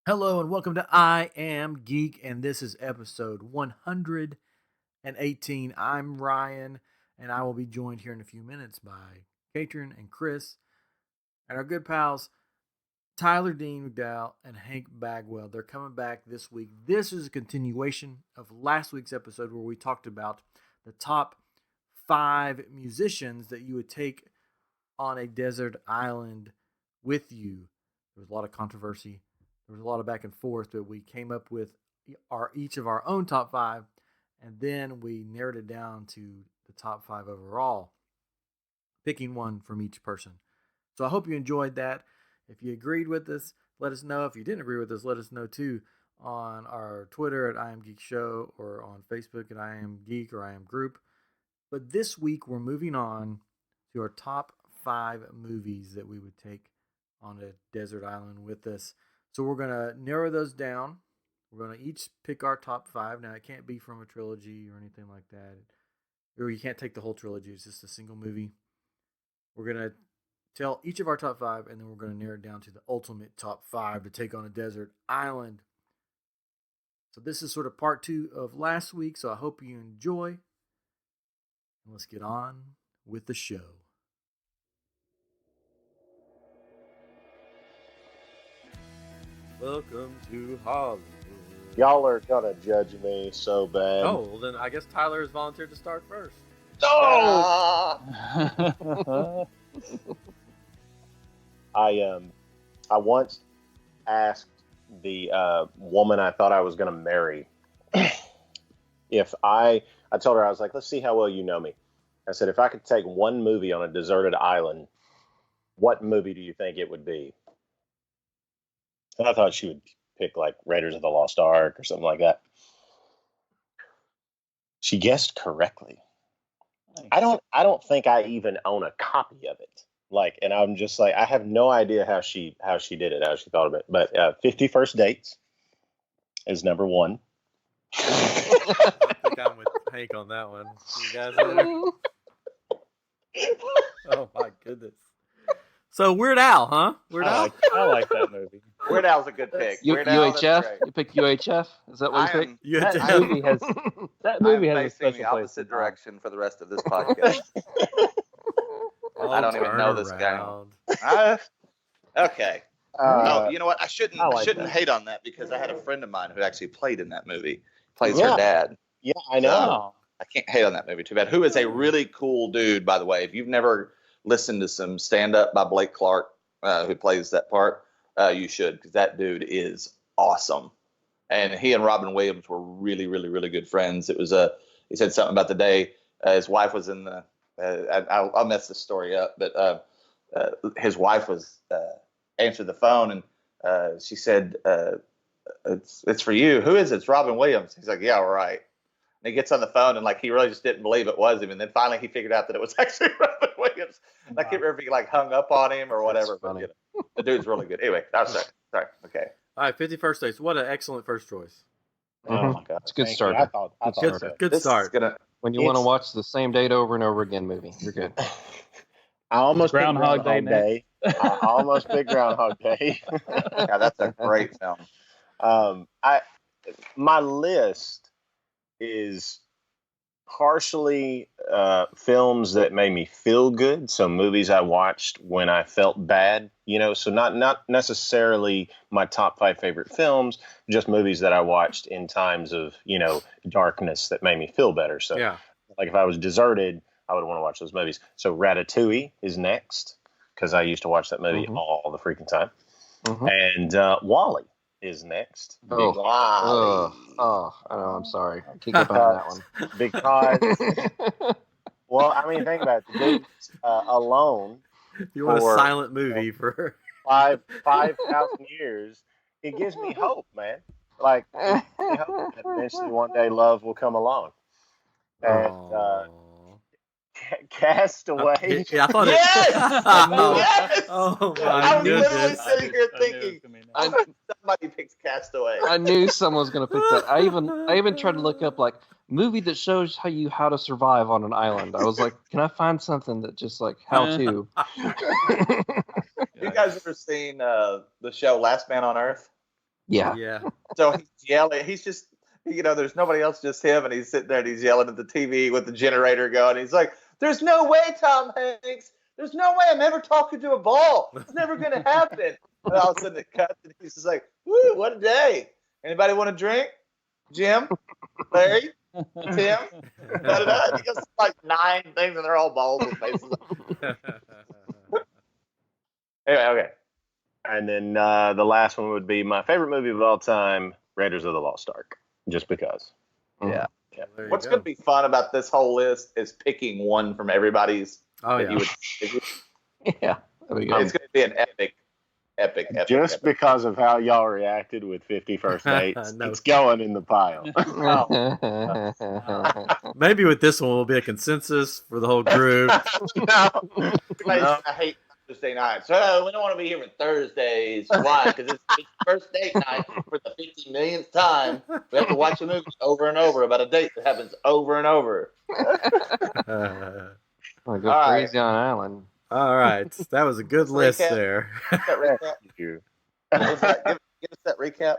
Hello and welcome to I Am Geek, and this is episode 118. I'm Ryan, and I will be joined here in a few minutes by Katrin and Chris, and our good pals Tyler Dean McDowell and Hank Bagwell. They're coming back this week. This is a continuation of last week's episode where we talked about the top 5 musicians that you would take on a desert island with you. There was a lot of controversy. There was a lot of back and forth, but we came up with each of our own top 5, and then we narrowed it down to the top 5 overall, picking one from each person. So I hope you enjoyed that. If you agreed with us, let us know. If you didn't agree with us, let us know too on our Twitter at I Am Geek Show or on Facebook at I Am Geek or I Am Group. But this week we're moving on to our top 5 movies that we would take on a desert island with us. So we're going to narrow those down. We're going to each pick our top 5. Now, it can't be from a trilogy or anything like that. Or you can't take the whole trilogy. It's just a single movie. We're going to tell each of our top 5, and then we're going to narrow it down to the ultimate top 5 to take on a desert island. So this is sort of part 2 of last week, so I hope you enjoy. And let's get on with the show. Welcome to Hollywood. Y'all are gonna judge me so bad. Oh, well then I guess Tyler has volunteered to start first. No! I once asked the woman I thought I was gonna marry if I told her, I was like, let's see how well you know me. I said, if I could take one movie on a deserted island, what movie do you think it would be? And I thought she would pick like Raiders of the Lost Ark or something like that. She guessed correctly. Nice. I don't think I even own a copy of it. And I'm just like, I have no idea how she did it, how she thought of it. But 50 First Dates is number 1. I think I'm with Hank on that one. You guys Oh my goodness. So Weird Al, huh? Weird Al? I like that movie. Weird Al's a good pick. UHF? You picked UHF? Is that what you picked? That movie has a special the opposite direction for the rest of this podcast. I don't even know this guy. Okay. You know what? I shouldn't hate on that because I had a friend of mine who actually played in that movie. Plays her dad. Yeah, I know. So I can't hate on that movie too bad. Who is a really cool dude, by the way. If you've never listened to some stand-up by Blake Clark, who plays that part, you should, because that dude is awesome. And he and Robin Williams were really, really, really good friends. It was he said something about the day his wife was in the. I'll mess this story up, but his wife was answered the phone and she said, "It's for you. Who is it? It's Robin Williams." He's like, "Yeah, right." And he gets on the phone and he really just didn't believe it was him. And then finally he figured out that it was actually Robin Williams. And I can't remember if he hung up on him or whatever. But, the dude's really good. Anyway, I'm sorry. Okay. All right, 50 First Dates. What an excellent first choice. Oh my God. It's a good start. I thought good start. When you want to watch the same date over and over again movie, you're good. I almost picked Groundhog Day. I almost picked Groundhog Day. Yeah, that's a great film. My list is partially films that made me feel good, so movies I watched when I felt bad, so not necessarily my top 5 favorite films, just movies that I watched in times of darkness that made me feel better. So yeah, if I was deserted, I would want to watch those movies. So Ratatouille is next because I used to watch that movie all the freaking time. And WALL-E is next. I know. I'm sorry. I can't get behind that one. Because, well, I mean, think about it. The dude alone. You want a silent movie for 5,000 years. It gives me hope, man. It gives me hope that eventually one day love will come along. And Castaway. I thought yes! Oh my I'm goodness. literally sitting here thinking somebody picks Castaway. I knew someone was going to pick that. I even tried to look up movie that shows how to survive on an island. I was like, can I find something that just how to? You guys ever seen the show Last Man on Earth? Yeah. Yeah. So he's yelling. He's just, there's nobody else, just him, and he's sitting there and he's yelling at the TV with the generator going. He's like, "There's no way, Tom Hanks. There's no way I'm ever talking to a ball. It's never going to happen." And all of a sudden it cuts, and he's just like, "Woo, what a day! Anybody want a drink? Jim, Larry, Tim?" Da-da-da. He goes like 9 things, and they're all balls with faces. Anyway, okay. And then the last one would be my favorite movie of all time, Raiders of the Lost Ark, just because. Yeah. There you What's go. going to be fun about this whole list is picking one from everybody's. Oh, that yeah. Yeah. There we go. It's going to be an epic. Just epic. because of how y'all reacted with 50 First Dates, No. it's going in the pile. Maybe with this one will be a consensus for the whole group. No. I hate Thursday nights. So we don't want to be here for Thursdays. Why? Because it's first date night for the 50 millionth time. We have to watch a movie over and over about a date that happens over and over. I'll go All crazy on Island. All right. That was a good list Recap. there. That recap. You. What was that? Give us that recap.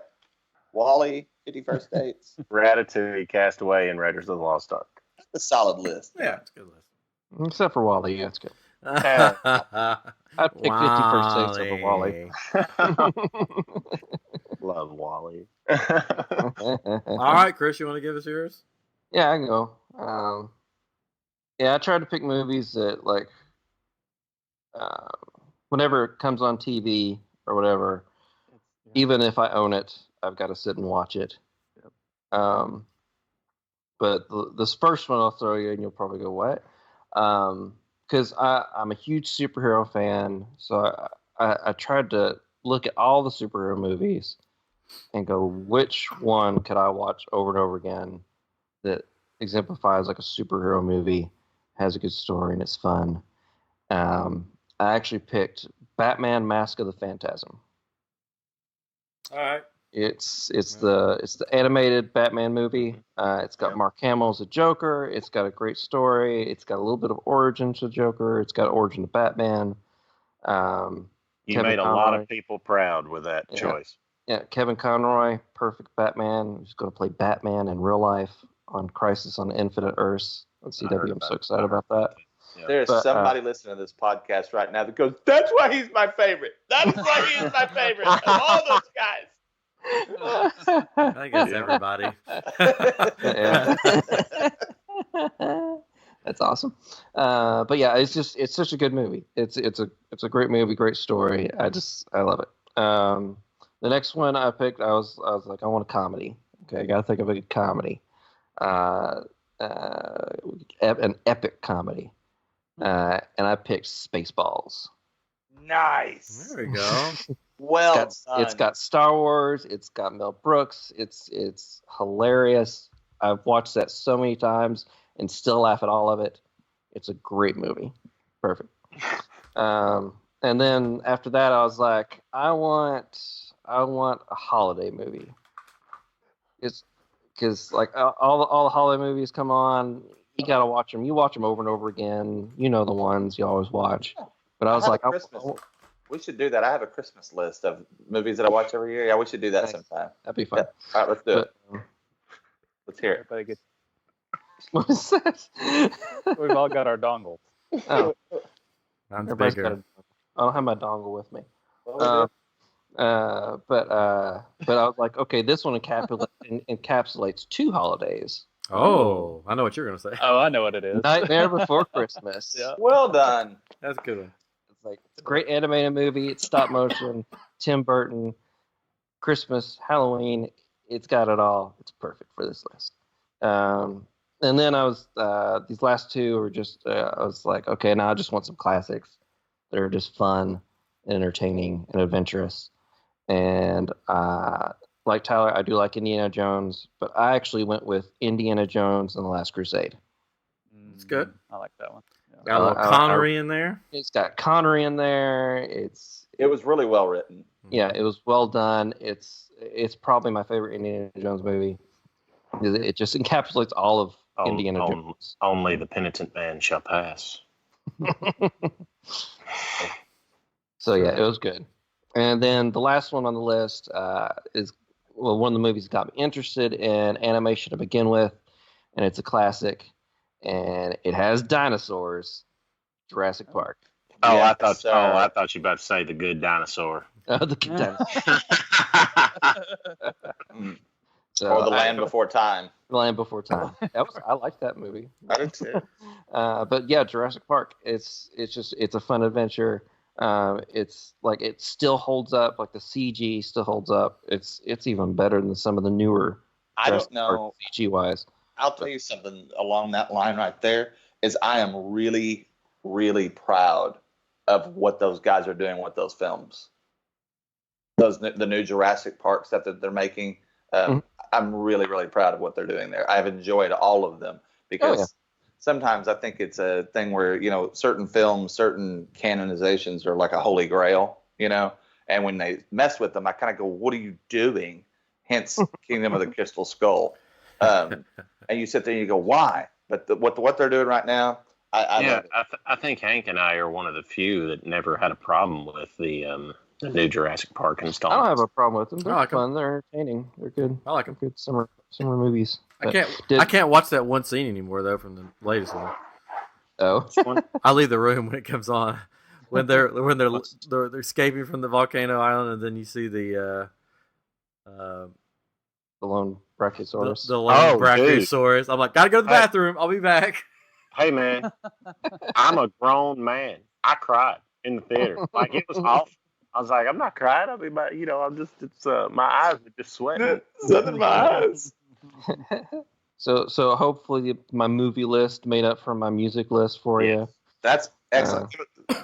Wally, 50 First Dates. Ratatouille, Castaway, and Raiders of the Lost Ark. A solid list. Yeah, it's a good list. Except for Wally, yeah, it's good. I'd pick 51st Dates over Wally. Love Wally. All right, Chris, you want to give us yours? Yeah, I can go. Yeah, I try to pick movies that, like, whenever it comes on TV or whatever, even if I own it, I've got to sit and watch it. But this first one I'll throw you, and you'll probably go, what? Because I'm a huge superhero fan, so I tried to look at all the superhero movies and go, which one could I watch over and over again that exemplifies like a superhero movie, has a good story, and it's fun. I actually picked Batman: Mask of the Phantasm. All right. It's the animated Batman movie. It's got Mark Hamill as a Joker. It's got a great story. It's got a little bit of origin to Joker. It's got origin to Batman. You Kevin made a lot Conroy. of people proud with that Yeah. choice. Yeah, Kevin Conroy, perfect Batman. He's going to play Batman in real life on Crisis on Infinite Earths on I heard CW. I'm about so it. excited about that. Yeah. There's But, somebody listening to this podcast right now that goes, "That's why he's my favorite. That's why he is my favorite of all those guys." I think that's everybody. Yeah. That's awesome. But yeah, it's such a good movie. It's a great movie, great story. I love it. The next one I picked, I was like, I want a comedy. Okay, I gotta think of a good comedy. An epic comedy. And I picked Spaceballs. Nice. There we go. Well It's got Star Wars. It's got Mel Brooks. It's hilarious. I've watched that so many times and still laugh at all of it. It's a great movie. Perfect. And then after that, I was like, I want a holiday movie. It's because like all the holiday movies come on, you gotta watch them. You watch them over and over again. You know the ones you always watch. But I was like, we should do that. I have a Christmas list of movies that I watch every year. Yeah, we should do that Nice. sometime. that'd be fun. Yeah. All right, let's do it. But, Let's hear it. Everybody gets, what is that? we've all got our dongles. Oh, Sounds everybody's bigger. got I don't have my dongle with me. What we But I was like, okay, this one encapsulates 2 holidays: Oh, I know what you're going to say. Oh, I know what it is. Nightmare Before Christmas. Yeah. do? Well done. That's a good one. It's like it's a great animated movie. It's stop motion. Tim Burton, Christmas, Halloween. It's got it all. It's perfect for this list. And then I was these last 2 were just I was like, okay, now I just want some classics that are just fun and entertaining and adventurous. And like Tyler, I do like Indiana Jones, but I actually went with Indiana Jones and the Last Crusade. It's good. I like that one. Yeah. Got a little Connery in there. It's got Connery in there. It was really well written. Yeah, it was well done. It's probably my favorite Indiana Jones movie. It just encapsulates all of Indiana Jones. Only the penitent man shall pass. So yeah, it was good. And then the last one on the list is one of the movies that got me interested in animation to begin with, and it's a classic, and it has dinosaurs. Jurassic Park. Oh, Yes, I thought. sir. Oh, I thought you were about to say the good dinosaur. The good dinosaurs. So, Or The Land Before Time. The Land Before Time. I like that movie. I did too. But yeah, Jurassic Park. It's a fun adventure. It's like it still holds up. Like the CG still holds up. It's even better than some of the newer. I don't Jurassic Park know. CG wise. I'll tell you something along that line right there is I am really, really proud of what those guys are doing with those films. The new Jurassic Park stuff that they're making. I'm really, really proud of what they're doing there. I've enjoyed all of them because sometimes I think it's a thing where, certain films, certain canonizations are like a holy grail, and when they mess with them, I kind of go, what are you doing? Hence Kingdom of the Crystal Skull. And you sit there and you go, why? But what they're doing right now, I love it. I think Hank and I are one of the few that never had a problem with the new Jurassic Park I don't installment. have a problem with them. They're I like 'em. fun. They're entertaining. They're good. I like them. Good summer movies. I can't watch that one scene anymore though from the latest one. Oh, I leave the room when it comes on. When they're escaping from the volcano island, and then you see the the lone brachiosaurus. the lone Oh, dude. brachiosaurus. I'm like, gotta go to the Hey. bathroom. I'll be back. Hey man, I'm a grown man. I cried in the theater. Like it was awful. I was like, I'm not crying. I mean, I'm just. It's my eyes are just sweating. Something in my eyes. So hopefully my movie list made up for my music list for you. That's excellent.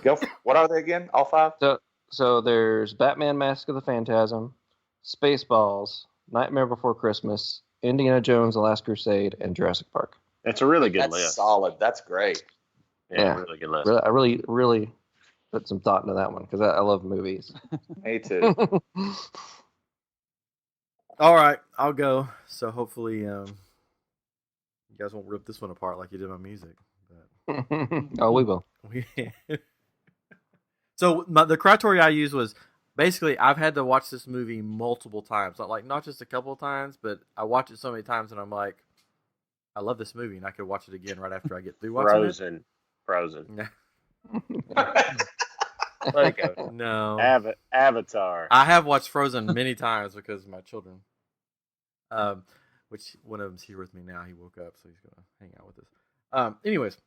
Go. What are they again? All five? So there's Batman: Mask of the Phantasm, Spaceballs, Nightmare Before Christmas, Indiana Jones: The Last Crusade, and Jurassic Park. It's a really good That's list. solid. That's great. Yeah, really good list. I really put some thought into that one because I love movies. Me too. All right, I'll go. So hopefully, you guys won't rip this one apart like you did my music. Oh, we will. So the criteria I used was basically I've had to watch this movie multiple times, not just a couple of times, but I watch it so many times, and I'm like, I love this movie, and I could watch it again right after I get through watching Frozen. it. There you go. No, Avatar. I have watched Frozen many times because of my children. Which one of them's here with me now. He woke up, so he's gonna hang out with us. Anyways,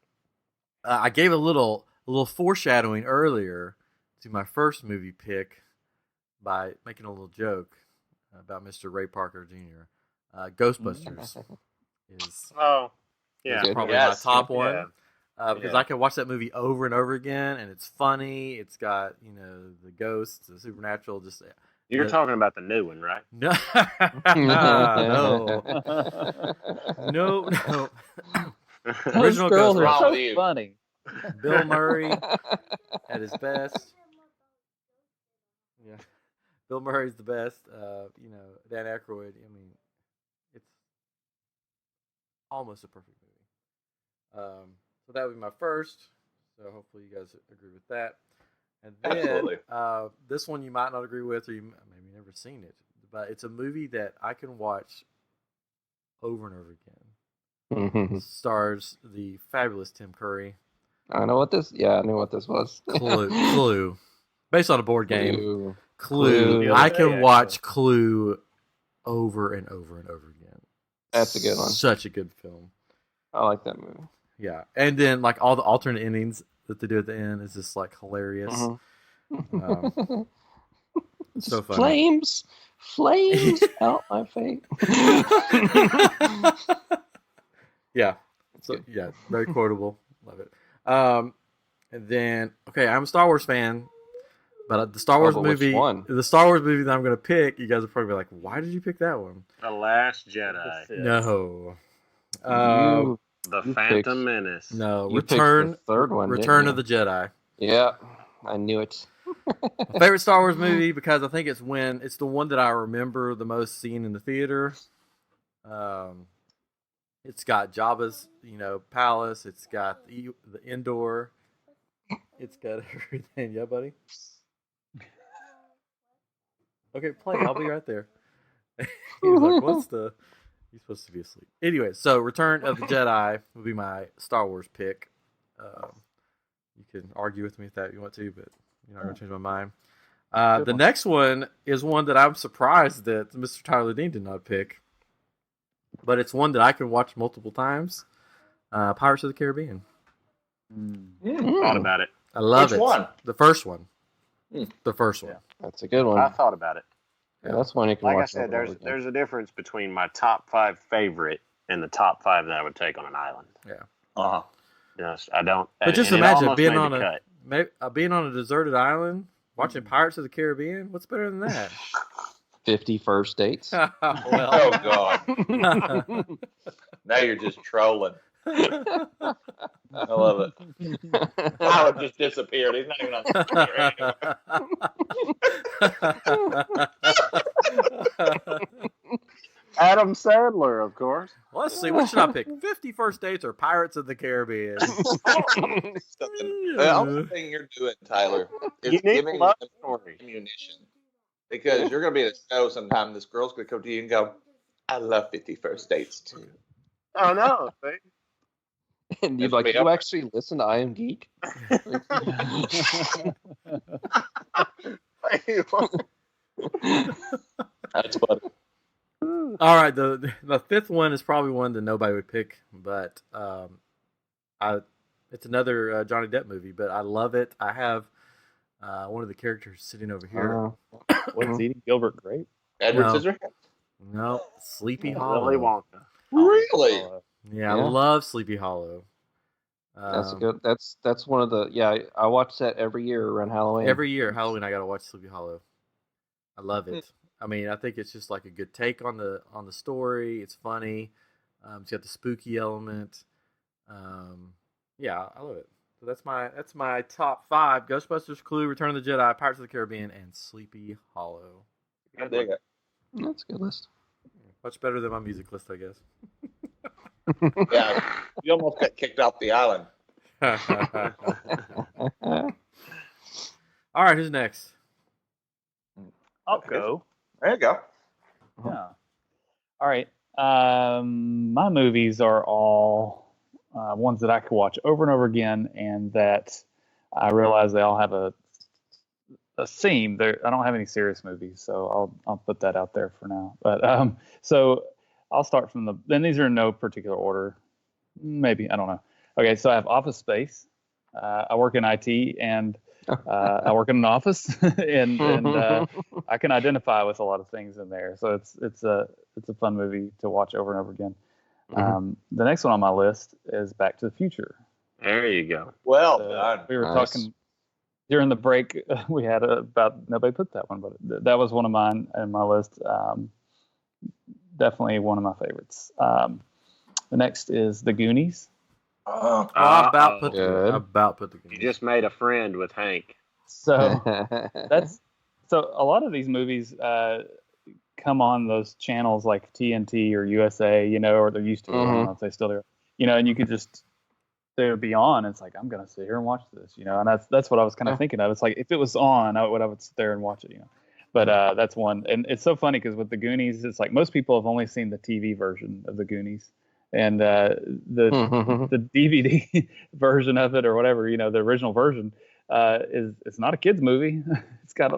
I gave a little foreshadowing earlier to my first movie pick by making a little joke about Mr. Ray Parker Jr. Ghostbusters is Oh, yeah. Good. probably Yes. my top one. Yeah. Because Yeah. I can watch that movie over and over again, and it's funny. It's got the ghosts, the supernatural. Just You're Yeah. talking about the new one, right? no, no. Those Original girls Ghostbusters. are Wrong so with you. funny. Bill Murray at his best. Yeah, Bill Murray's the best. Dan Aykroyd. I mean, it's almost a perfect movie. So that would be my first. So hopefully you guys agree with that. And then Absolutely. this one you might not agree with, or you maybe never seen it, but it's a movie that I can watch over and over again. It stars the fabulous Tim Curry. I know what this. Yeah, I knew what this was. Clue, based on a board game. Clue. Clue. Clue. I Yeah, can yeah. watch Clue over and over and over again. That's a good one. Such a good film. I like that movie. Yeah, and then like all the alternate endings that they do at the end is just like hilarious. It's so funny. Flames out my face. Yeah. So yeah, very quotable. Love it. And then I'm a Star Wars fan, but the Star Wars but which movie, one? the Star Wars movie that I'm going to pick, you guys are probably like, why did you pick that one? The Last Jedi. No. The You Phantom picked- Menace. No. You picked Return. the third one. Return didn't of the Jedi. you? Yeah, I knew it. My favorite Star Wars movie because I think it's the one that I remember the most seeing in the theater. It's got Jabba's, palace. It's got the indoor. It's got everything. Yeah, buddy. Okay, play. I'll be right there. was like, "What's the?" He's supposed to be asleep. Anyway, so Return of the Jedi would be my Star Wars pick. You can argue with me if that you want to, but you're not going to change my mind. The next one is one that I'm surprised that Mr. Tyler Dean did not pick, but it's one that I can watch multiple times. Pirates of the Caribbean. Thought about it. I love Which it. one? The first one. Mm. The first one. That's a good one. I thought about it. Yeah, that's one you can Like I watch. said, over and over again. there's a difference between my top 5 favorite and the top 5 that I would take on an island. Uh-huh. Yes, I don't. But just and it imagine almost being made on the cut. being on a deserted island, watching Pirates of the Caribbean. What's better than that? 50 first dates. Oh well, God! Now you're just trolling. I love it. Tyler just disappeared. He's not even on the anymore. Adam Sandler, of course. Let's see. What should I pick? 50 First Dates or Pirates of the Caribbean? The only thing you're doing, Tyler, is Unique giving love them story. ammunition. Because you're going to be at a show sometime. This girl's going to come to you and go, "I love 50 First Dates too." Oh no! See? And you're That's like, me. you actually listen to I Am Geek? That's funny. All right, the fifth one is probably one that nobody would pick, but it's another Johnny Depp movie, but I love it. I have one of the characters sitting over here. What's eating Gilbert Grape? Edward No. Scissorhands? No, Sleepy Willy Hollow. Wonka. Really? Yeah, I Yeah. love Sleepy Hollow. That's a good. That's one of the. Yeah, I watch that every year around Halloween. Every year, Halloween, I gotta watch Sleepy Hollow. I love it. I mean, I think it's just like a good take on the story. It's funny. It's got the spooky element. Yeah, I love it. So that's my top 5: Ghostbusters, Clue, Return of the Jedi, Pirates of the Caribbean, and Sleepy Hollow. I dig it. That's a good list. Much better than my music list, I guess. Yeah, you almost got kicked off the island. All right, who's next? I'll go. There you go. Yeah. All right. My movies are all ones that I could watch over and over again, and that I realize they all have a theme. I don't have any serious movies, so I'll put that out there for now. But so I'll start from and these are in no particular order. Maybe, I don't know. Okay, so I have Office Space. I work in IT, and I work in an office, and I can identify with a lot of things in there. So it's a fun movie to watch over and over again. The next one on my list is Back to the Future. There you go. Well done. We were Nice. talking during the break. We had about nobody put that one, but that was one of mine in my list. Definitely one of my favorites. The next is The Goonies. I about put Good. the You just made a friend with Hank. So so a lot of these movies come on those channels like TNT or USA, or they're used to. I don't know if they still do. And you could just they would be on. And it's like, I'm gonna sit here and watch this, and that's what I was kind of thinking of. It's like if it was on, I would sit there and watch it, But that's one, and it's so funny because with the Goonies, it's like most people have only seen the TV version of the Goonies, and the DVD version of it or whatever, the original version it's not a kids movie. It's got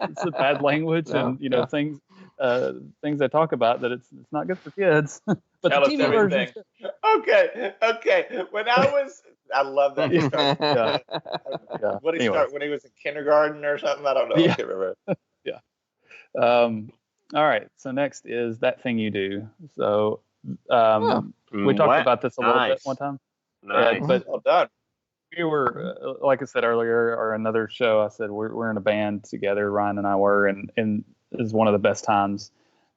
it's a bad language and things they talk about that it's not good for kids. But Tell the us TV version, everything. Okay. When I love that. You start, yeah. what did he Anyways. start when he was in kindergarten or something? I don't know. Yeah. I can't remember. All right. So next is That Thing You Do. So we talked about this a little bit one time. Nice. But Well done. we were, like I said earlier, or another show, I said we're in a band together. Ryan and I were, and it was one of the best times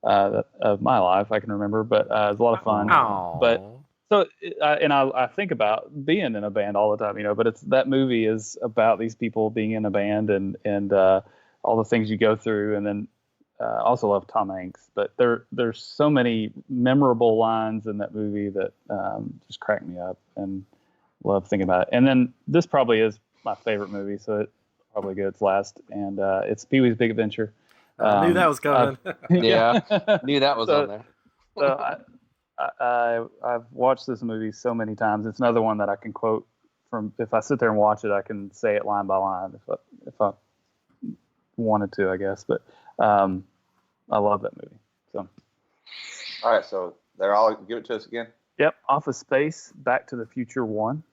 of my life I can remember. But it was a lot of fun. Aw. But so, I think about being in a band all the time, But that movie is about these people being in a band and all the things you go through, and then also love Tom Hanks. But there's so many memorable lines in that movie that just crack me up and love thinking about it. And then this probably is my favorite movie, so it probably gets last, and it's Pee-wee's Big Adventure. I knew that was coming. Yeah. Knew that was So- on there. So I've watched this movie so many times. It's another one that I can quote from. If I sit there and watch it, I can say it line by line if I wanted to, I guess. But I love that movie. So All right, so they're all give it to us again. yep, Office Space, Back to the Future 1,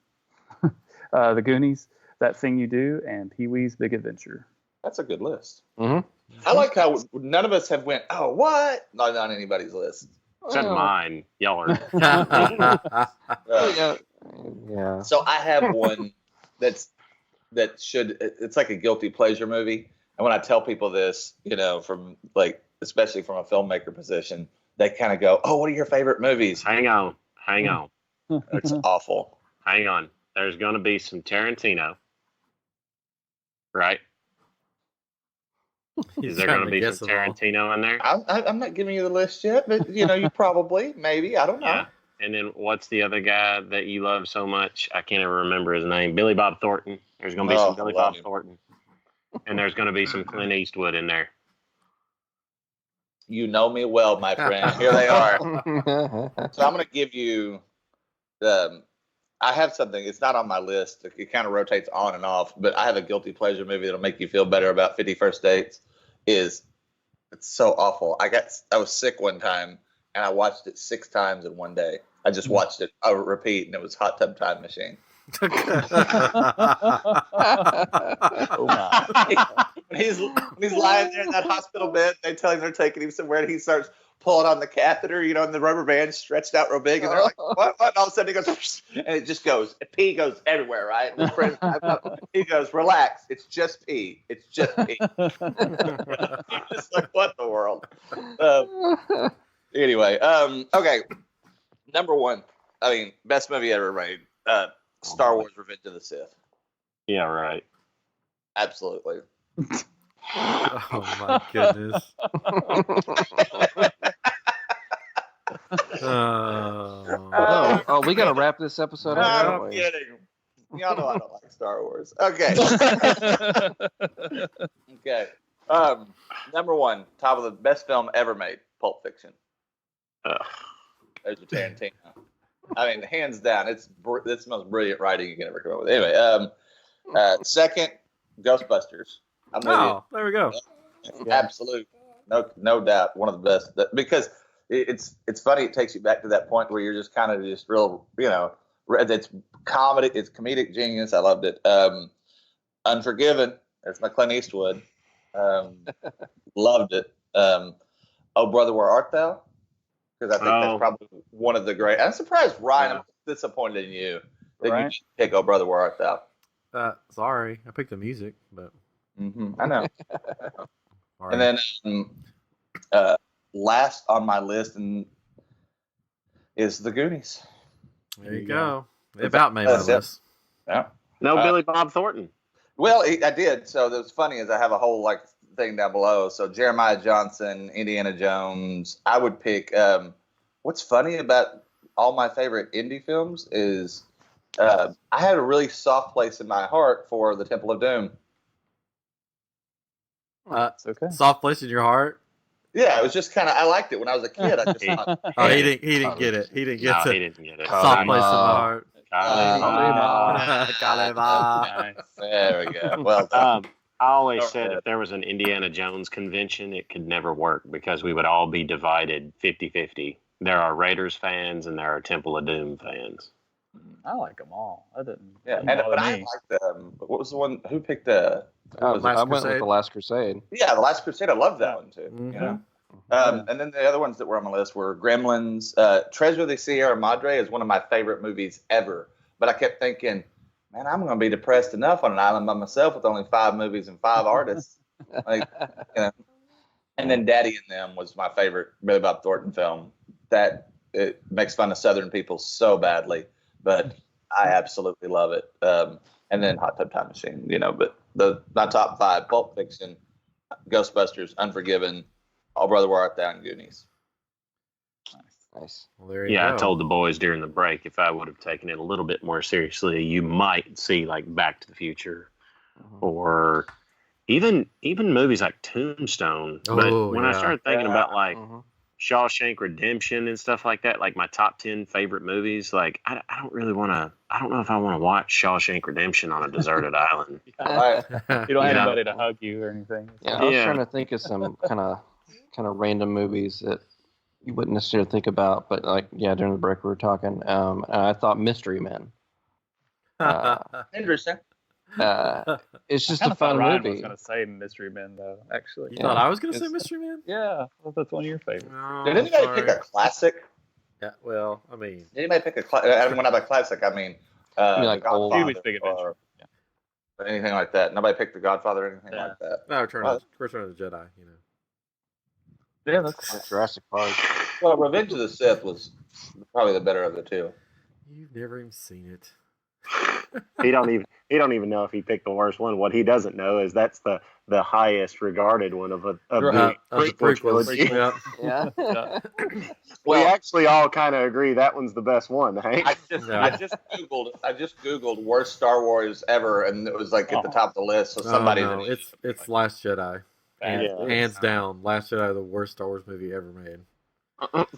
The Goonies, That Thing You Do, and Pee-wee's Big Adventure. That's a good list. Mhm. I like how none of us have went. Oh, what? Not on anybody's list. Except Well, mine. Y'all are. Yeah. Yeah. So I have one that should. It's like a guilty pleasure movie, and when I tell people this, from like especially from a filmmaker position, they kind of go, "Oh, what are your favorite movies?" Hang on. It's awful. Hang on. There's going to be some Tarantino. Right? Is there going to be some Tarantino in there? I'm not giving you the list yet, but you probably, maybe, I don't know. Yeah. And then what's the other guy that you love so much? I can't ever remember his name. Billy Bob Thornton. There's going to be Oh, some Billy love Bob him. Thornton. And there's going to be some Clint Eastwood in there. You know me well, my friend. Here they are. So I'm going to give you. I have something. It's not on my list. It kind of rotates on and off. But I have a guilty pleasure movie that'll make you feel better about 50 First Dates. It's so awful. I was sick one time and I watched it 6 times in one day. I just watched it repeat, and it was Hot Tub Time Machine. Oh my! when he's lying there in that hospital bed, they tell him they're taking him somewhere, and he starts pulling on the catheter, and the rubber band stretched out real big, and they're like, what? And all of a sudden he goes, and it just goes, pee goes everywhere, right? And his friend, he goes, relax, it's just pee. It's just pee. He's just like, what in the world? Anyway, okay. Number 1, best movie ever made, Star Wars Revenge of the Sith. Yeah, right. Absolutely. Oh my goodness. Oh, we gotta wrap this episode up. I'm don't we? kidding. Y'all know I don't like Star Wars. Okay. Okay. Number 1, top of the best film ever made, Pulp Fiction. Ugh. There's your Tarantino. Hands down, it's the most brilliant writing you can ever come up with. Anyway, second, Ghostbusters. I'm with Oh, there we go. you. Absolute, no doubt, one of the best. Because it's funny. It takes you back to that point where you're just kind of just real, it's comedy, it's comedic genius. I loved it. Unforgiven. There's my Clint Eastwood. Loved it. Oh Brother, Where Art Thou? Because I think that's probably one of the great. I'm surprised, Ryan. I'm disappointed in you that you didn't pick Oh Brother, Where Art Thou? Sorry, I picked the music, but I know. sorry. And then last on my list is The Goonies. there you go. It about made my That's it. list. Yeah. No Billy Bob Thornton. Well, I did. So what's funny is I have a whole thing down below. So Jeremiah Johnson, Indiana Jones. I would pick. What's funny about all my favorite indie films is I had a really soft place in my heart for The Temple of Doom. It's okay. Soft place in your heart. Yeah, it was just kind of. I liked it when I was a kid. I just thought, Oh, he didn't get it. He didn't get No, it. he didn't get it. Soft place in my heart. Kalima. there we go. Well done. I always said if there was an Indiana Jones convention, it could never work because we would all be divided 50-50. There are Raiders fans and there are Temple of Doom fans. I like them all. I didn't. Yeah, didn't bother but I me. liked what was the one who picked I went with Crusade? The Last Crusade. Yeah, The Last Crusade. I love that one too. Mhm. And then the other ones that were on my list were Gremlins. Treasure of the Sierra Madre is one of my favorite movies ever. But I kept thinking, man, I'm going to be depressed enough on an island by myself with only 5 movies and 5 artists. And then Daddy and Them was my favorite Billy Bob Thornton film. That it makes fun of Southern people so badly, but I absolutely love it. And then Hot Tub Time Machine, but my top 5: Pulp Fiction, Ghostbusters, Unforgiven, All Brother, Where Art Thou, and Goonies. Nice. Well, there you Yeah, go. I told the boys during the break if I would have taken it a little bit more seriously, you might see like Back to the Future or even movies like Tombstone. But Oh, when I yeah. started thinking about like Mhm. Shawshank Redemption and stuff like that, like my top 10 favorite movies, like I don't really want to. I don't know if I want to watch Shawshank Redemption on a deserted island. Right. You don't have Yeah. anybody to hug you or anything. Yeah, I was Yeah. trying to think of some kind of random movies that you wouldn't necessarily think about, but like during the break we were talking. And I thought Mystery Men. Interesting. It's just I a kinda thought fun Ryan movie. was going to say Mystery Men, though, actually. You thought I was going to say It's- Mystery Man? Yeah, I thought that's one of your favorites. No, Did anybody sorry. pick a classic? Yeah, well, I mean, Did anybody pick a classic? I mean, when I by classic, I mean You like The old- Godfather Huge Big Adventure. or anything like that. Nobody picked The Godfather or anything Yeah. like that. no, Return Well- of the Jedi, you know. Yeah, that's Jurassic Park. Well, Revenge of the Sith was probably the better of the two. You've never even seen it. He don't even know if he picked the worst one. What he doesn't know is that's the highest regarded one of the Of the prequels. trilogy. Yep. Yeah. Yeah. We Well, actually all kind of agree that one's the best one, Hank. I just googled worst Star Wars ever, and it was like at the top of the list. So somebody Oh, no, it's Last Jedi. Yeah. Hands down, Last Jedi, the worst Star Wars movie ever made. Oops,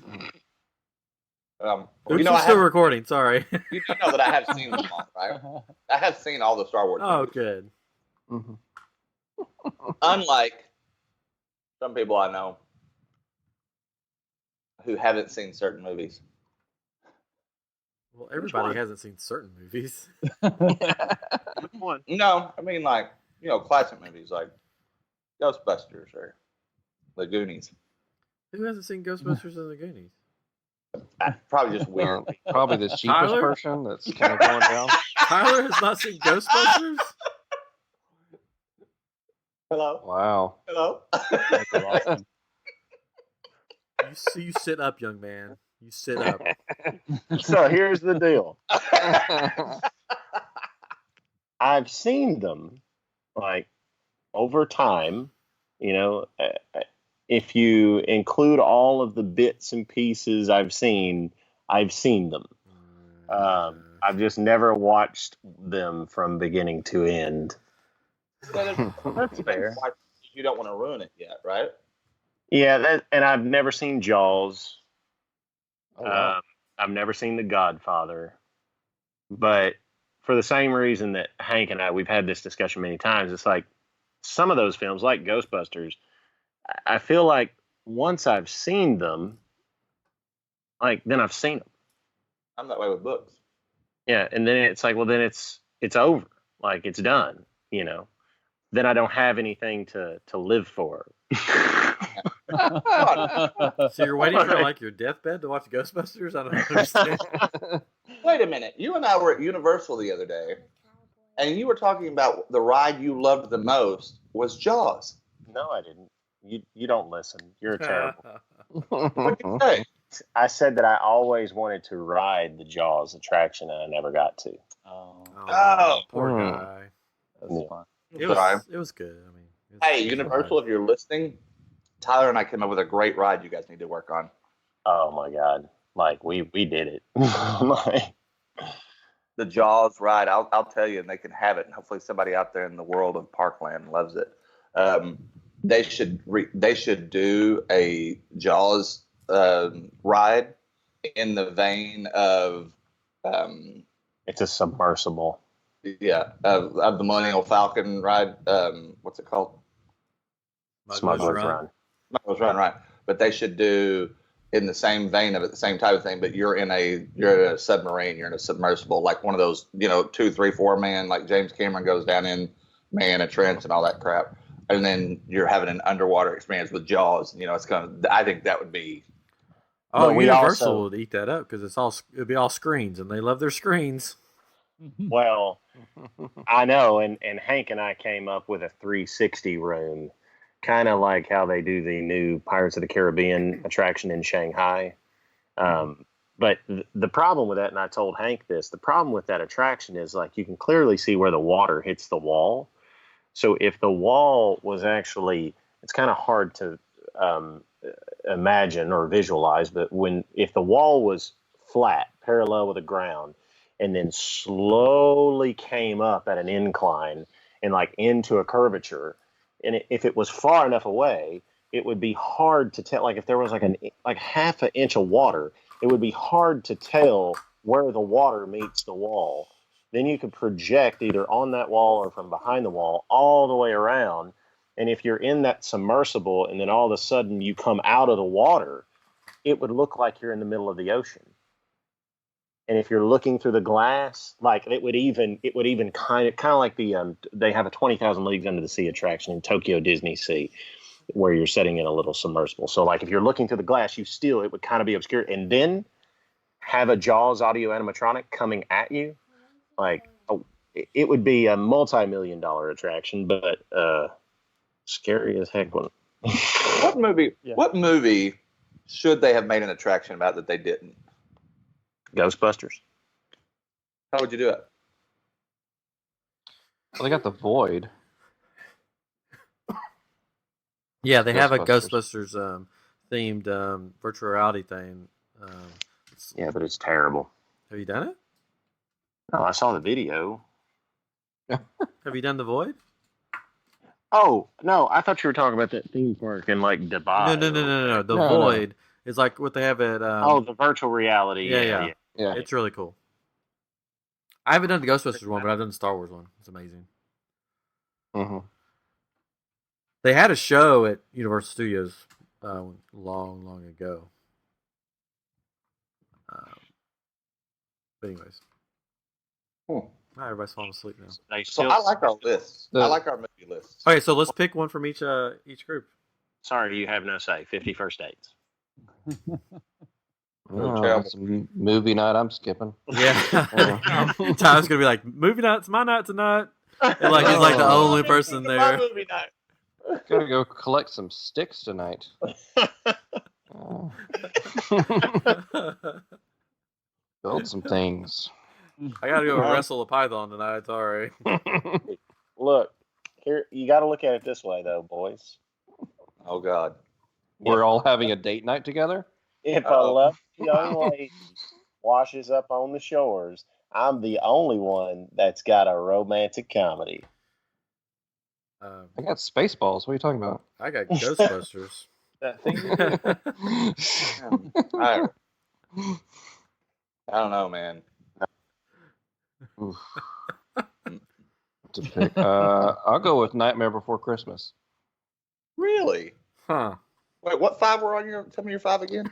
Oops, we're still recording. Sorry. you do know that I have seen them all, right? I have seen all the Star Wars. Oh, movies. good. Mhm. Unlike some people I know who haven't seen certain movies. Well, everybody one? hasn't seen certain movies. Which one? No, I mean like classic movies like Ghostbusters or The Goonies. Who hasn't seen Ghostbusters and the Goonies? Probably just weird. Probably the cheapest Tyler? person that's kind of going down. Tyler has not seen Ghostbusters? Hello, Wow. hello. That's awesome. You sit up, young man. You sit up. So here's the deal. I've seen them like over time, if you include all of the bits and pieces I've seen them. I've just never watched them from beginning to end. That's fair. You don't want to ruin it yet, right? Yeah, and I've never seen Jaws. Oh, wow. I've never seen The Godfather. But for the same reason that Hank and we've had this discussion many times, it's like some of those films, like Ghostbusters, I feel like once I've seen them, like then I've seen them. I'm that way with books. Yeah, and then it's like, well, then it's over, like it's done, Then I don't have anything to live for. So you're waiting for like your deathbed to watch Ghostbusters? I don't understand. Wait a minute. You and I were at Universal the other day, and you were talking about the ride you loved the most was Jaws. No, I didn't. You don't listen. You're terrible. What did you say? I said that I always wanted to ride the Jaws attraction, and I never got to. Oh. Poor Hmm. guy. That's fun. It was good. I mean, Hey, Universal, if you're listening, Tyler and I came up with a great ride you guys need to work on. Oh my God! Like we did it. Like, The Jaws ride, I'll tell you, and they can have it. And hopefully, somebody out there in the world of Parkland loves it. They should do a Jaws ride in the vein of it's a submersible. of the Millennial Falcon ride. What's it called? Smuggler's Run. Smuggler's Run, right? But they should do in the same vein of it, the same type of thing. But you're in a submarine, you're in a submersible, like one of those 2, 3, 4 man, like James Cameron goes down in Man and Trench and all that crap. And then you're having an underwater experience with Jaws. I think that would be. Oh, But we Universal also- would eat that up because it'd be all screens, and they love their screens. Well, I know, and Hank and I came up with a 360 room, kind of like how they do the new Pirates of the Caribbean attraction in Shanghai. But the problem with that, and I told Hank this, the problem with that attraction is like you can clearly see where the water hits the wall. So if the wall was actually, it's kind of hard to imagine or visualize, but if the wall was flat, parallel with the ground, and then slowly came up at an incline and like into a curvature, and if it was far enough away, it would be hard to tell. Like if there was like half an inch of water, it would be hard to tell where the water meets the wall. Then you could project either on that wall or from behind the wall all the way around. And if you're in that submersible and then all of a sudden you come out of the water, it would look like you're in the middle of the ocean. And if you're looking through the glass, like it would even kind of like they have a 20,000 Leagues Under the Sea attraction in Tokyo Disney Sea, where you're sitting in a little submersible. So like if you're looking through the glass, it would kind of be obscure, and then have a Jaws audio animatronic coming at you, like it would be a multi-million-dollar attraction, but scary as heck. What movie? Yeah. What movie should they have made an attraction about that they didn't? Ghostbusters. How would you do it? Well, they got the Void. Yeah, they have a Ghostbusters. Ghostbusters themed virtual reality thing. Yeah, but it's terrible. Have you done it? No, I saw the video. Have you done the Void? Oh no, I thought you were talking about that theme park in like Dubai. No. The No. Void is like what they have at. The virtual reality. Yeah. Yeah. It's really cool. I haven't done the Ghostbusters one, but I've done the Star Wars one. It's amazing. Mm-hmm. They had a show at Universal Studios long ago. But anyways, everybody's falling asleep now. They So still, I like our lists. I like our movie lists. Okay, so let's pick one from each group. Sorry, you have no say. 50 First Dates. Oh, terrible. that's a movie night I'm skipping. Yeah, Tyler's gonna be like, "Movie night's my night tonight." And like he's like the only person there. movie night. Gotta go collect some sticks tonight. Build some things. I gotta go wrestle a python tonight. Sorry. Look, here you got to look at it this way, though, boys. Oh God. We're all having a date night together? If a Uh-oh. lovely young lady washes up on the shores, I'm the only one that's got a romantic comedy. I got Spaceballs. What are you talking about? I got Ghostbusters. That thing. I don't know, man. Oof. To pick. I'll go with Nightmare Before Christmas. Really? Huh. Wait, what five were on your? Tell me your five again.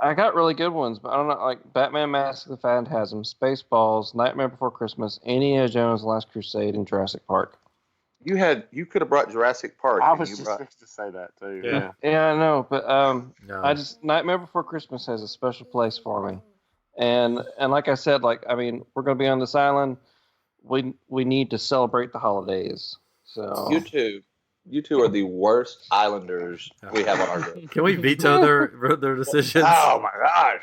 I got really good ones, but I don't know, like Batman Mask of the Phantasm, Spaceballs, Nightmare Before Christmas, Indiana Jones: Last Crusade, and Jurassic Park. You could have brought Jurassic Park. I and was you just brought- supposed to say that, too. Yeah. Yeah, I know, but No. I just Nightmare Before Christmas has a special place for me, and like I said, like I mean, we're gonna be on this island. We need to celebrate the holidays. So You two are the worst Islanders we have on our group. Can we veto their decisions? Oh my gosh!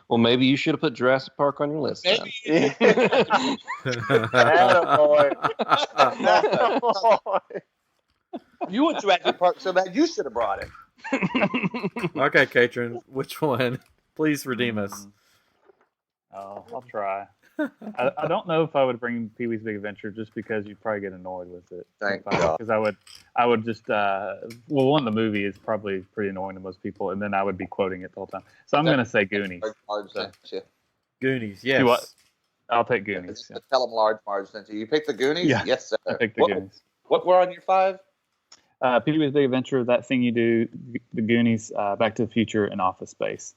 well, maybe you should have put Jurassic Park on your list. Then. Attaboy. Attaboy. You want Jurassic Park so bad, you should have brought it. Okay, Katrin, which one? Please redeem us. Oh, I'll try. I don't know if I would bring Pee-wee's Big Adventure just because you'd probably get annoyed with it. Thank God. Because I would just one, the movie is probably pretty annoying to most people, and then I would be quoting it the whole time. So I'm gonna say Goonies. Goonies, Do yes. what? I'll take Goonies. Yeah. Tell them large Marge sent you. You picked the Goonies? Yeah. Yes, sir. I picked the what, Goonies. What were on your five? Pee-wee's Big Adventure, That Thing You Do, The Goonies, Back to the Future, and Office Space.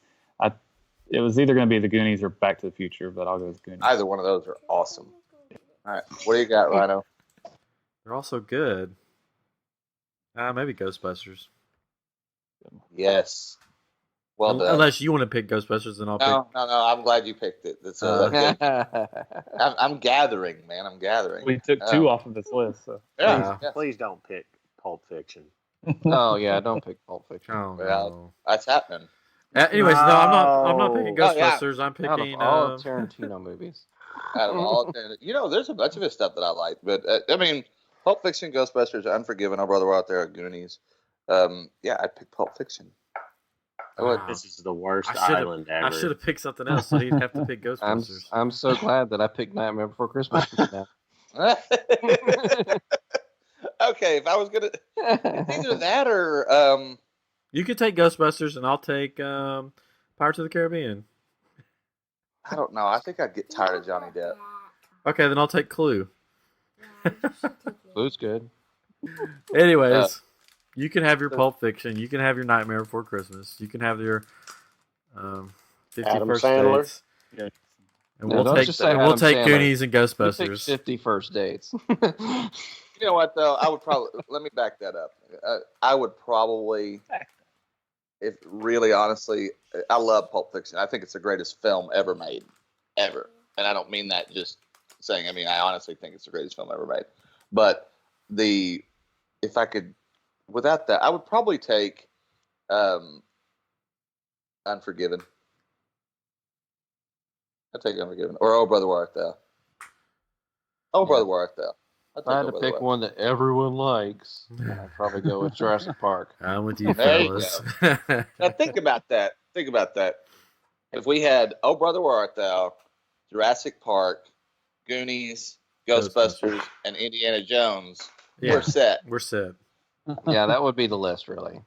It was either going to be The Goonies or Back to the Future, but I'll go with Goonies. Either one of those are awesome. All right. What do you got, Rhino? They're also good. Maybe Ghostbusters. Yes. Well done. Unless you want to pick Ghostbusters, then I'll pick. No. I'm glad you picked it. That's I'm gathering, man. I'm gathering. We took two off of this list. So. Yeah. Yes. Please don't pick Pulp Fiction. oh yeah, don't pick Pulp Fiction. Oh, Well, no. That's happening. Anyways, no, I'm not picking Oh, yeah. Ghostbusters. I'm Out of picking. all Tarantino movies. Out of all, there's a bunch of his stuff that I like, but I mean, Pulp Fiction, Ghostbusters, Unforgiven, Our Brother Out There, are Goonies. Yeah, I'd pick Pulp Fiction. I would. Wow. This is the worst I should've- island ever. I should have picked something else, so he'd have to pick Ghostbusters. I'm so glad that I picked Nightmare Before Christmas. Now. Okay, if I was gonna, it's either that or You could take Ghostbusters, and I'll take Pirates of the Caribbean. I don't know. I think I'd get tired of Johnny Depp. Okay, then I'll take Clue. Blue's good. Anyways, you can have your Pulp Fiction. You can have your Nightmare Before Christmas. You can have your 50 Adam First Sandler. Dates. Yeah. And No, we'll don't take just say and we'll Adam take Sandler. Goonies and You pick Ghostbusters. 50 first dates. You know what though? I would probably let me back that up. I would probably, if really honestly, I love Pulp Fiction. I think it's the greatest film ever made, ever. And I don't mean that just saying. I mean I honestly think it's the greatest film ever made. But if I could, without that, I would probably take Unforgiven. I'd take Unforgiven or Oh Brother Where Art Thou. Oh Brother Where Art Thou. I'd If I had Oh to Brother pick Where Art one that everyone likes, I'd probably go with Jurassic Park. I'm with you, There you fellas. Now think about that. Think about that. If we had Oh Brother Where Art Thou, Jurassic Park, Goonies, Ghostbusters, and Indiana Jones, Yeah. we're set. We're set. Yeah, that would be the list, really.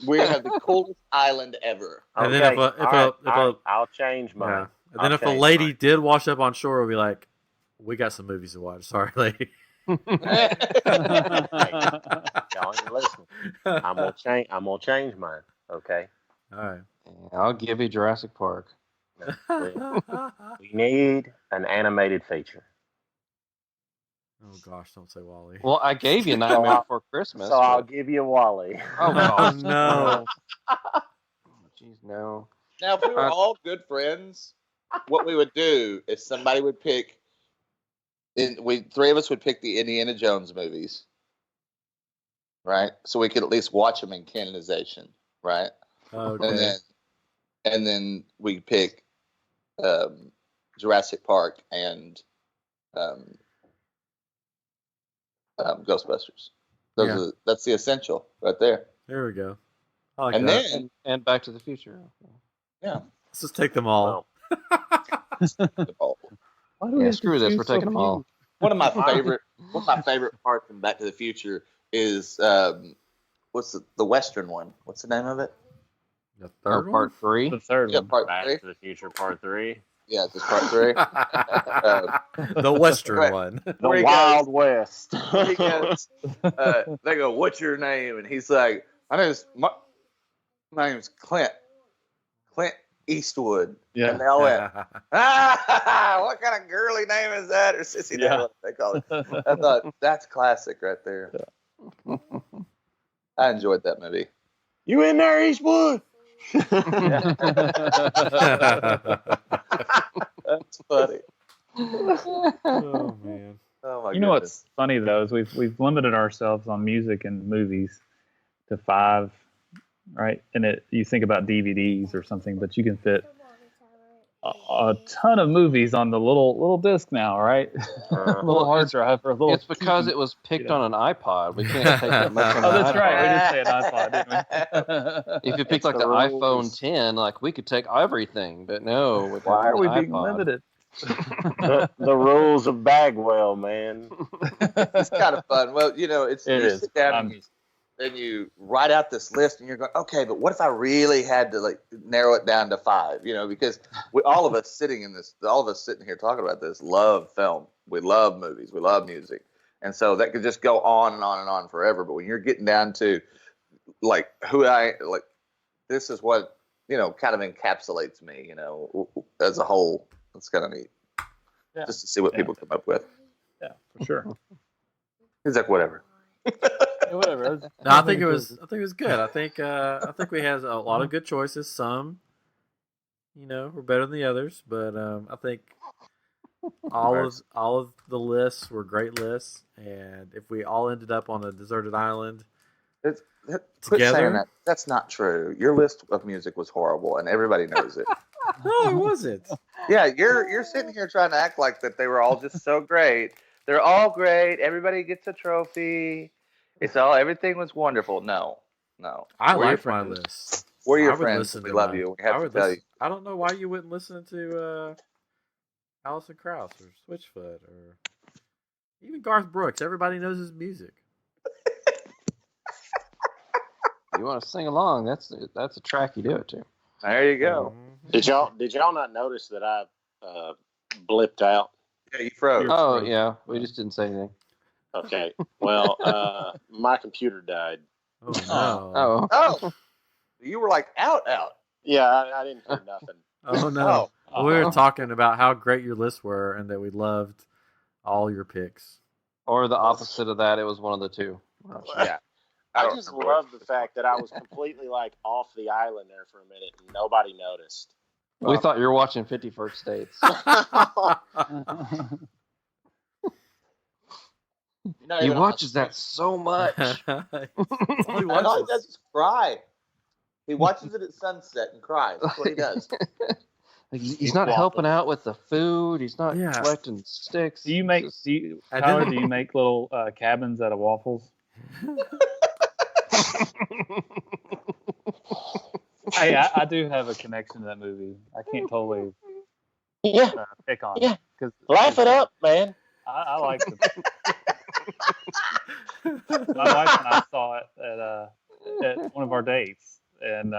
We have the coolest island ever. And then Okay, if a- all right, if a- I'll change Yeah. mine. And then I'll if a change lady mine. did wash up on shore, we'll be like, we got some movies to watch. Sorry, lady. Y'all ain't listening. I'm gonna change mine. Okay. All right. I'll give you Jurassic Park. We need an animated feature. Oh gosh, don't say Wally. Well, I gave you Nightmare Before Christmas. So I'll but- give you Wally. Oh, gosh. no. Jeez, no. Now, if we were all good friends, what we would do is somebody would pick, three of us would pick the Indiana Jones movies, right? So we could at least watch them in canonization, right? Okay. And then we pick Jurassic Park and Ghostbusters. That's the essential right there. There we go. I like And that. then, And Back to the Future. yeah. Let's just take them all. Why do we Yeah, have to screw this. choose We're so taking them all. One of my favorite parts in Back to the Future is what's the Western one? What's the name of it? The Or third one? part 3. The third Yeah, one. part Back 3. to the Future Part 3. Yeah, just part 3. The Western Right. one. The Where he Wild West. He goes, they go, "What's your name?" And he's like, my name's Clint Eastwood." Yeah. And they all went, what kind of girly name is that? Or sissy name, what they call it. I thought, that's classic right there. I enjoyed that movie. You in there, Eastwood? That's funny. Oh man. Oh my You know goodness. what's funny though is we've limited ourselves on music and movies to 5, right? And you think about DVDs or something, but you can fit a ton of movies on the little disc now, right? Little hard drive or a little. It's because it was picked on an iPod. We can't take that much on Oh, an that's iPod. right. We did say an iPod, didn't we? If you picked like the the iPhone rules. 10, like we could take everything, but no. We Why are we being iPod. limited? the rules of Bagwell, man. It's kind of fun. Well, it's It you is. sit down and you write out this list and you're going, okay, but what if I really had to narrow it down to 5? Because all of us sitting here talking about this love film. We love movies. We love music. And so that could just go on and on and on forever. But when you're getting down to this is what, kind of encapsulates me, as a whole. It's kind of neat. Yeah. Just to see what people come up with. Yeah, for sure. He's like, whatever. Yeah, whatever. No, I think it was good. I think we had a lot of good choices. Some, were better than the others, but I think all of the lists were great lists. And if we all ended up on a deserted island Quit together, saying that. That's not true. Your list of music was horrible, and everybody knows it. no, it wasn't. Yeah, you're sitting here trying to act like that they were all just so great. They're all great. Everybody gets a trophy. Everything was wonderful. No. I We're your liked my friends. list. We're I your would friends. listen We to love mine. you. We I have to would tell listen- you. I don't know why you wouldn't listen to Alison Krauss or Switchfoot or Even Garth Brooks, everybody knows his music. You want to sing along? That's a track you do it to. There you go. Did y'all not notice that I blipped out? Yeah, you froze. Oh yeah, we just didn't say anything. Okay. Well, my computer died. Oh no! Oh. Oh, you were like out. Yeah, I didn't hear nothing. Oh no! We were talking about how great your lists were and that we loved all your picks. Or the opposite of that, it was one of the two. Yeah. I don't just remember. love the fact that I was completely like off the island there for a minute and nobody noticed. We thought you were watching 51st States. He watches that so much. All he All he watches. does is cry. He watches it at sunset and cries. That's what he does. Like, he's not helping out with the food. He's not Yeah. collecting sticks. Do you make? It's just- Tyler, do you make little cabins out of waffles? Hey, I do have a connection to that movie. I can't totally Yeah, pick on Yeah. it because laugh it up, man. I like the. My wife and I saw it at one of our dates, and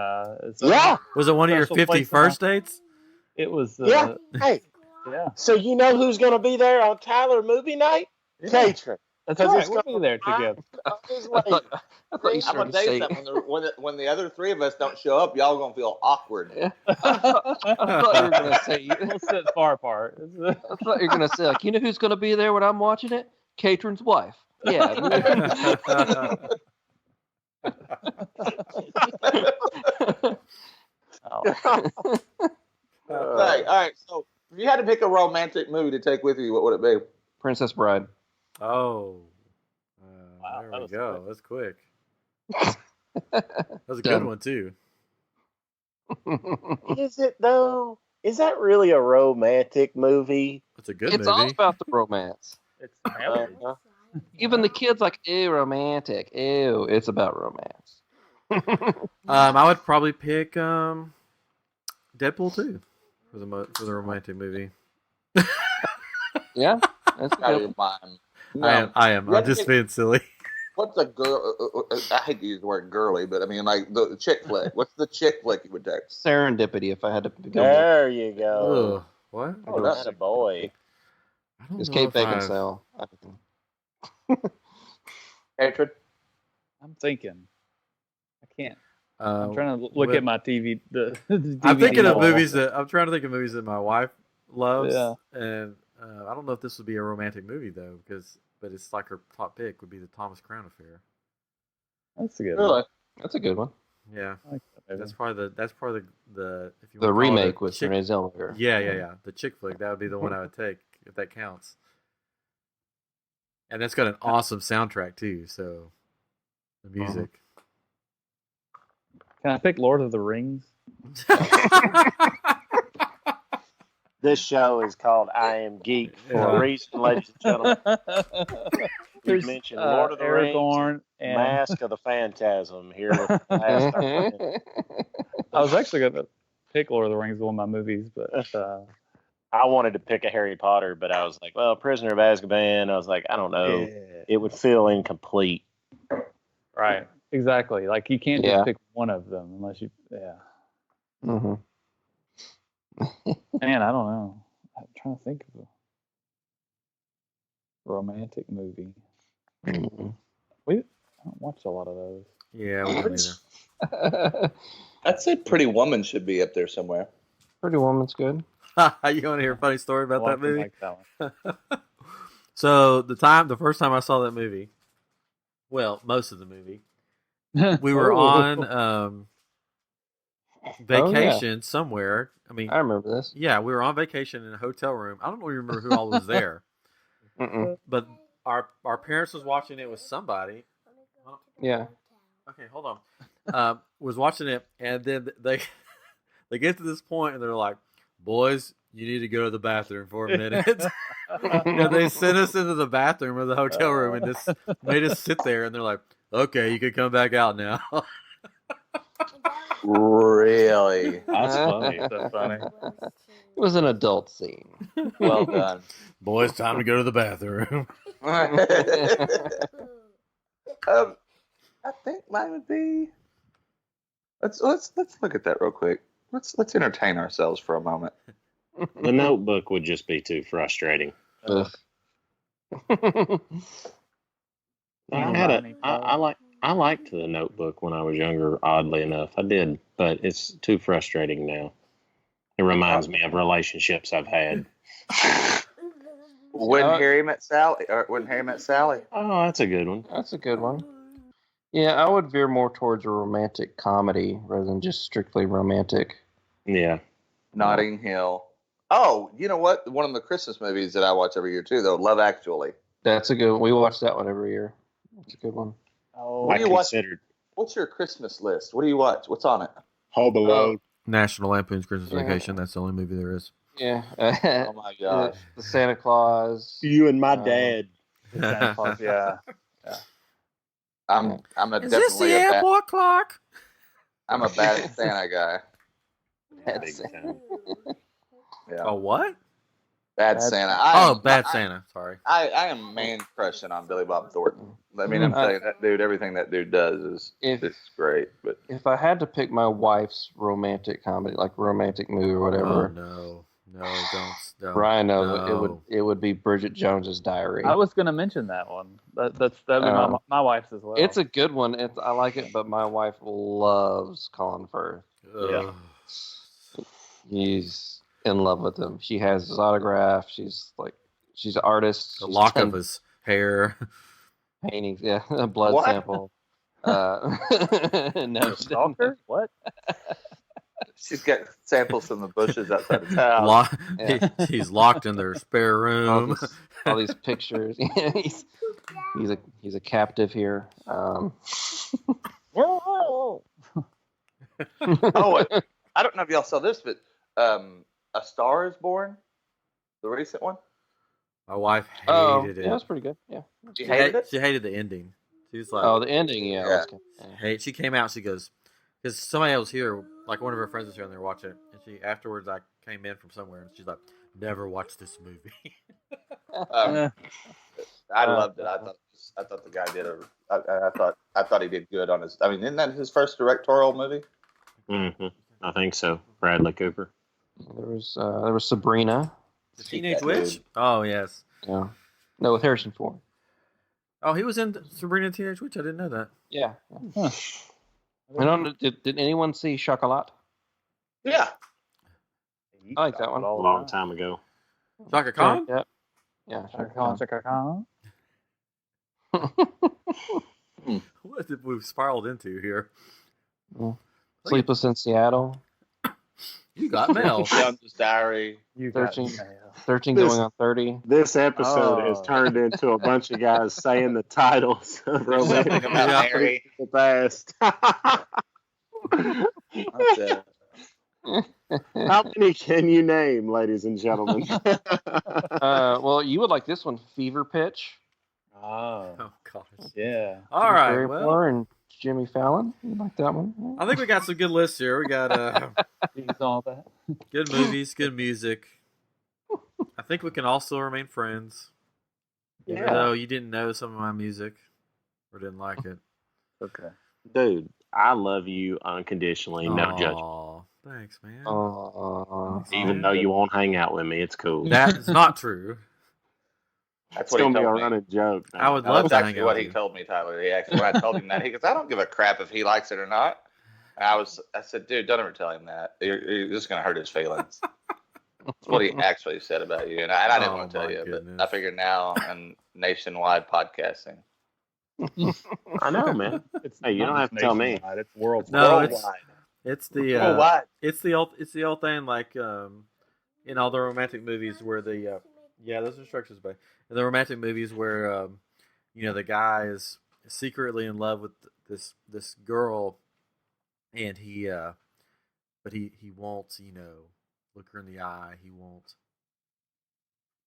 so Yeah. Was it one of your Special place 51st dates? it was. Yeah. Hey, Yeah, so you know who's going to be there on Tyler movie night? Katrin. that's Because right. it's We'll gonna be there together. His I thought you I'm started gonna to tell say. you something. When the other three of us don't show up, y'all gonna feel awkward. I thought you were gonna say. We'll sit far apart. I thought you were gonna say, like, you know who's gonna be there when I'm watching it? Katrin's wife. Yeah. Oh. All right. So if you had to pick a romantic movie to take with you, what would it be? Princess Bride. Oh. Wow, There that we was go. quick. That's quick. That was a good Done. one too. Is it though? Is that really a romantic movie? It's a good It's all movie. about the romance. It's heavy. Even the kids like, ew, romantic. Ew, it's about romance. I would probably pick Deadpool 2 for the romantic movie. Yeah, that's Out of good. your mind. No. I am. What I'm just is- being silly. What's a girl? I hate to use the word girly, but I mean like the chick flick. What's the chick flick you would take? Serendipity, if I had to go. There you go. Ugh. What? Oh, that's That's a boy. I don't It's know Kate if I've- Beckinsale. Hatred. I'm thinking. I can't. Uh, I'm trying to look with- at my TV. The I'm DVD thinking of wall. movies that I'm trying to think of movies that my wife loves, Yeah. and I don't know if this would be a romantic movie though, but it's like her top pick would be the Thomas Crown Affair. That's a good. Really? One. That's a good one. Yeah, I like that movie. that's probably the if you The wanna call it a remake with chick- Renee Zellweger. Yeah, the chick flick. That would be the one I would take if that counts. And that's got an awesome soundtrack too. So the music. Can I pick Lord of the Rings? This show is called I Am Geek for Yeah. a reason, ladies and gentlemen. You There's mentioned Lord of the Aragorn Rings, and Mask of the Phantasm here with the last argument. I was actually going to pick Lord of the Rings, one of my movies, but I wanted to pick a Harry Potter, but I was like, well, Prisoner of Azkaban. I was like, I don't know. It would feel incomplete. right, exactly. Like you can't Yeah. just pick one of them unless you. Yeah, Mhm. man, I don't know. I'm trying to think of a romantic movie. Mhm. I don't watch a lot of those. Yeah, we don't either. I'd say Pretty Woman should be up there somewhere. Pretty Woman's good. You want to hear a funny story about I that movie? like that one. So the first time I saw that movie, well, most of the movie, we were Oh. on vacation somewhere. I mean, I remember this. yeah, we were on vacation in a hotel room. I don't really remember who all was there, Mm-mm. but our parents was watching it with somebody. Yeah. Okay, hold on. Was watching it, and then they get to this point, and they're like, "Boys, you need to go to the bathroom for a minute." And they sent us into the bathroom of the hotel room and just made us sit there. And they're like, "Okay, you can come back out now." Really? That's funny. That's funny. It was an adult scene. Well done. Boys, time to go to the bathroom. I think mine would be. Let's look at that real quick. Let's entertain ourselves for a moment. The Notebook would just be too frustrating. Ugh. I liked The Notebook when I was younger. Oddly enough, I did, but it's too frustrating now. It reminds me of relationships I've had. When Harry Met Sally, or When Harry Met Sally. Oh, that's a good one. That's a good one. Yeah, I would veer more towards a romantic comedy rather than just strictly romantic. Yeah. Notting Hill. Oh, you know what? One of the Christmas movies that I watch every year too, though, Love Actually. That's a good one. We watch that one every year. That's a good one. Oh, What do you watch? considered What's your Christmas list? What do you watch? What's on it? Home Alone. National Lampoon's Christmas Yeah. Vacation. That's the only movie there is. Yeah. Oh my gosh. The Santa Claus. You and my Uh, dad. Santa Claus, yeah. I'm a Is this the definitely a bad, airport clock? I'm a bad Santa guy. That's- Big time. Yeah. Oh, what? Bad Bad- Santa. Bad Santa. Sorry. I am man crushing on Billy Bob Thornton. I mean, I'm telling you, that dude, everything that dude does is great. But If I had to pick my wife's romantic comedy, like romantic movie or Oh, whatever, no. Don't. Ryan knows No. it would be Bridget Jones's Diary. I was going to mention that one. That'd be my wife's as well. It's a good one. I like it, but my wife loves Colin Firth. Ugh. He's in love with him. She has his autograph. She's an artist. The She's lock done of his hair. paintings. Yeah, a blood What? sample. No, Stalker? What? she's got samples from the bushes outside his house. Lo- he's locked in their spare room. all these pictures. he's a captive here. Oh, I don't know if y'all saw this, but A Star Is Born, the recent one. My wife Oh, hated yeah, it. that's pretty good. Yeah. You hated it? She hated the ending. She was like, Oh, the ending. Yeah. Yeah. that's good. Yeah. she came out. She goes, because somebody else here, like one of her friends was here and they were watching it. And she afterwards, I came in from somewhere and she's like, never watched this movie. I loved it. I thought the guy did I thought he did good on his. I mean, isn't that his first directorial movie? Mm-hmm. I think so. Bradley Cooper. There was Sabrina. The Teenage that Witch? dude. Oh, yes. Yeah. No, with Harrison Ford. Oh, he was in Sabrina the Teenage Witch? I didn't know that. Yeah. Huh. I don't know. Did anyone see Chocolat? Yeah. I like that one. A long time ago. Shaka Khan? Yeah. Yeah. Chaka Khan. What did we spiraled into here? Sleepless in Seattle. You got mail. Jones's Diary. You got 13. mail. 13 This- going on 30. This episode has Oh. turned into a bunch of guys saying the titles of romantic Something about Mary. the past. That's it. How many can you name, ladies and gentlemen? Well, you would like this one, Fever Pitch. Oh, Oh, gosh. yeah. All right. Barry Well, Moore and Jimmy Fallon. You like that one? I think we got some good lists here. We got He's all that. good movies, good music. I think we can also remain friends. Even though you didn't know some of my music or didn't like it. Okay. Dude, I love you unconditionally. No judgment. Aw, thanks, man. Oh, Even though you won't hang out with me, it's cool. That is not true. That's It's what he going to be a told me. running joke. I would No, love that's to hang actually out what with he you. told me, Tyler. He actually, when I told him that, he goes, "I don't give a crap if he likes it or not." And I said, "Dude, don't ever tell him that. You're just going to hurt his feelings." That's what he actually said about you, and I didn't Oh, want to tell my you, goodness. but I figured now in nationwide podcasting. I know, man. It's Hey, you not don't have just to tell me. nationwide, It's worldwide. No, it's Worldwide. it's the Worldwide. it's the old thing like in all the romantic movies where the yeah, those instructions, babe. In the romantic movies where the guy is secretly in love with this girl, and he won't look her in the eye. He won't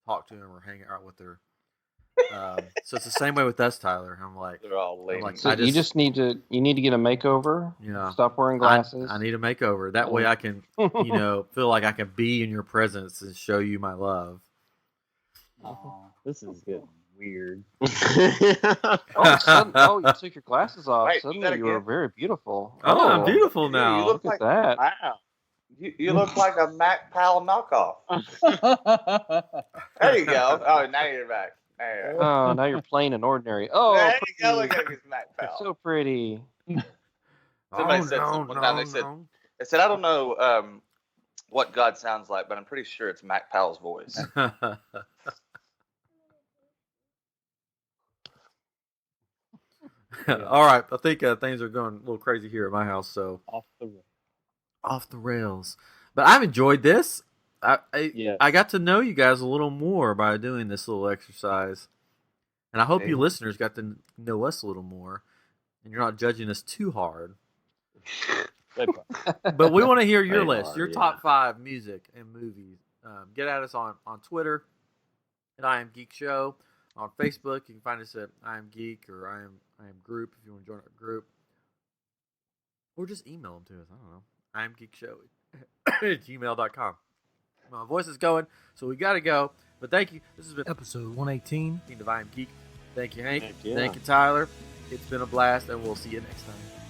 talk to him or hang out with her. So it's the same way with us, Tyler. I'm like, They're all ladies. like, So I you just need to get a makeover. Yeah. Stop wearing glasses. I need a makeover. That way I can, feel like I can be in your presence and show you my love. Aw, this is getting weird. Oh, you took your glasses off. Wait, Suddenly that you were again? very beautiful. Oh, I'm Oh, beautiful You now. look look at like that. Wow. you look like a Mac Powell knockoff. There you go. Oh, now you're back. There you go. Oh, now you're plain and ordinary. Oh, There you go. pretty. Look at him. He's Mac Powell. So pretty. Somebody said something one time. They said, I don't know what God sounds like, but I'm pretty sure it's Mac Powell's voice. All right, I think things are going a little crazy here at my house, so Off the road. off the rails. But I've enjoyed this. Yes. I got to know you guys a little more by doing this little exercise, and I hope you Yeah. listeners got to know us a little more, and you're not judging us too hard. But we want to hear your They list, are, your yeah. top 5 music and movies. Get at us on Twitter at I Am Geek Show. On Facebook, you can find us at I Am Geek or I Am Group if you want to join our group. Or just email them to us. I don't know. I Am Geek Show at gmail.com. My voice is going, so we got to go. But thank you. This has been episode 118 of I Am Geek. Thank you, Hank. Heck yeah. Thank you, Tyler. It's been a blast, and we'll see you next time.